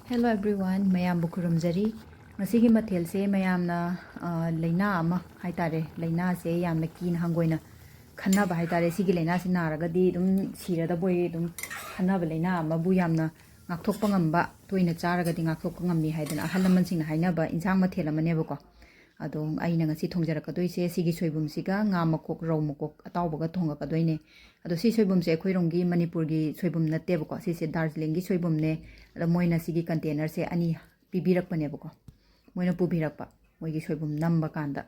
Hello everyone, mayam bukurumjari. Masigi mathel se mayamna leina ama haitare leina se yamna kin hangoina khanna ba haitare sigi leina se naragadi dum sirada boy dum khanna ba leina ama bu yamna ngakthokpa ngamba toina charagadi ngakthokpa ngammi haidana ahalaman singna hainaba insang mathel amane bako ado aina ngasi thongjarakadoi se sigi soibum siga nga makok raw makok atawbaga thongakadoine ado si soibum se khoironggi manipur gi soibum natte bako si se darjeeling gi soibum ne ado moina sigi container se ani pibirakpane bako moina pubirakpa moigi soibum namba kanda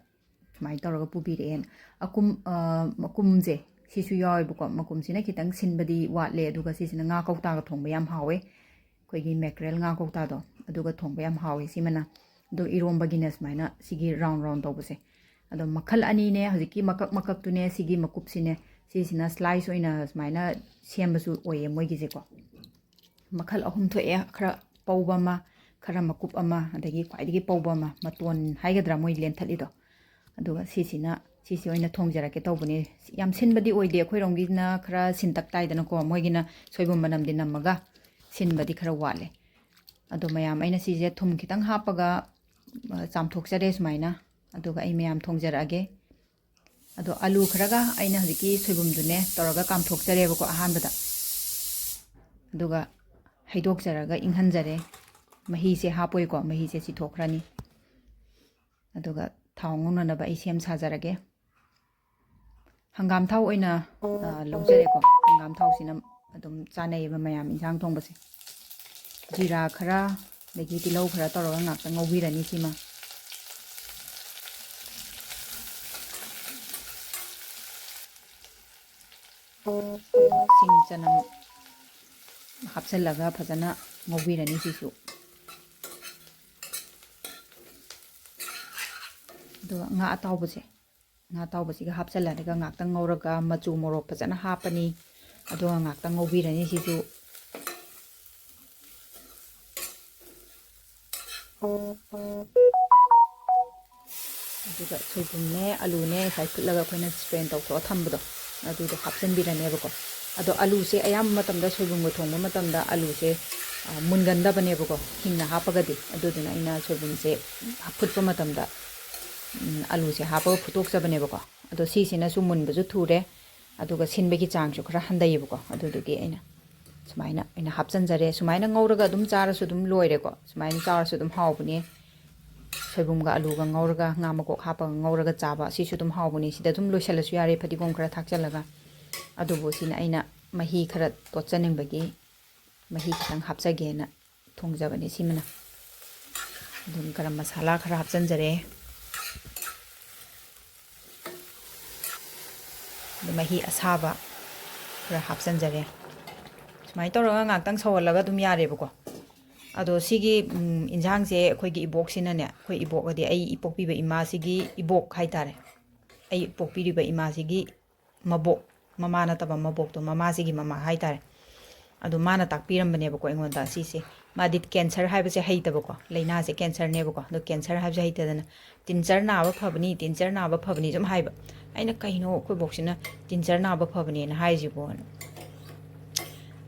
mai tawraga pubireen makum je sisu yawi bako makum sina kitang sinbadi watle aduga sisina nga kauta ga thongba yam hawe koigi mackerel nga kauta do aduga thongba yam hawe simana do iromba gines maina sigi round tawbase ado makhal ani ne hojiki makak tu ne sigi makup sine sisina slice oina maina sembasu oye moigi je ko makhal ahum thoe khara pawba ma khara makup ama adagi kwaidigi pawba ma maton haigadra moi lenthali do aduga sisi oina thongjarake tawbune yam sinbadi oide khoironggi na khara sintak taidana ko moigina soibum manam din namaga sinbadi khara wale ado mayam aina sije thum kitang hapaga chamthokjare sumaina aduga ai mayam thongjarage ado alu kharaga aina hojiki soibum dune tawraga kamthokjare bako ahanbada aduga haidokjaraga inghanjare mahi se hapoi ko mahi se sithokhrani aduga thau ngonana ba isem sajarage hangam thau oina lojare ko hangam thau sina adum chanai ba mayam insang thongbase jira khara legi tilau khara tawraga ngakta ngobirani sima sing chanam hapsalaga phajana ngobirani sisu do nga atawbase ga hapsalaga ngakta ngawraga machu morok phajana hapani ado ngakta ngobirani sisu aduga soibumne alune sai khutlaga khoina strain tawtho thambado adudo hapsanbirane bako ado alu se ayam matamda soibum go thongba matamda alu se munganda bane bako hingna hapagadi aduduna ina soibum se phutpa matamda alu se hapa phutok sabane bako ado si sina su munbaju thure aduga sinbegi changsu khara handai bako adudugi ina sumaina ina hapsanjare sumaina ngawraga dum charasu dum loire ko sumaina charasu dum hawbuni soibum ga alu ga ngawraga ngamako hapa ngawraga chaba sisu dum hawbuni sida dum loisalasu yare phatigom khara thakchalaga adubo sina aina mahi khara totchaning bagi mahi khang hapjagena thongjabani simana dum garam masala khara hapjanjare mahi asaba khara hapjanjare sumai tawraga ngaktang sawalaga dum yare bako ado sigi injang se khoigi ibok sina ne khoi ibok adi ai ipokpi ba ima sigi ibok haitare ai ipokpi riba ima sigi mabok mama na taba mabok to mama sigi mama haitare ado mana takpiram bane bako engonda sisi madit cancer haibase haitaba ko leina se cancer ne bako do cancer haibase haitadana tinjar na ba phabani jum haiba aina kaino khoi boksina tinjar na ba phabani na haijibo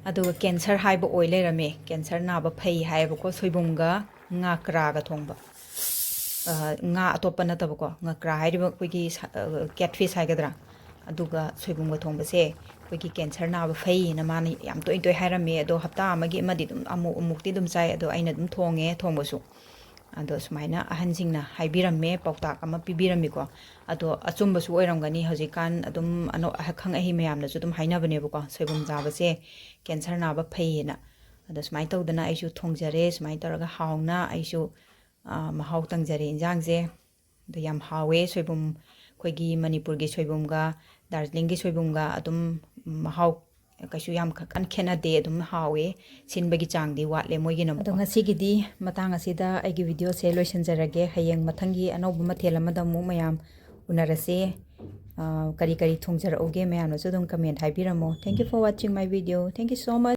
aduga cancer haiba oi lerame cancer na ba phai haiba ko soibumga nga kraga thongba nga atopa na tabako nga kra haiba koigi catfish haigadra aduga soibumga thongba se koigi cancer na ba phai na mani yam toi hairame ado hapta amagi amadi dum amukti dum chai ado aina dum thongbasu ado sumaina ahansingna haibirame pautak ama pibirami ko ado achumbasu oiramgani hojikan adum ano akhang ahi mayamna ju dum hainabane bako soibum jabase cancer na ba phayena ado sumai tawdana aisu thongjare sumai taraga hauna aisu mahaw tangjare injangje do yam hawe soibum khoigi manipur gi soibum ga darjeeling gi soibum ga adum mahaw kaisu yam kan khena de adum hawe sinbagi changdi watle moigi nam ado ngasigidi matang asida aigi video se loisanjarage hayeng mathangi anobu mathela madamu mayam unarase kari thongjar oge mayam no dum comment haibiramo thank you for watching my video thank you so much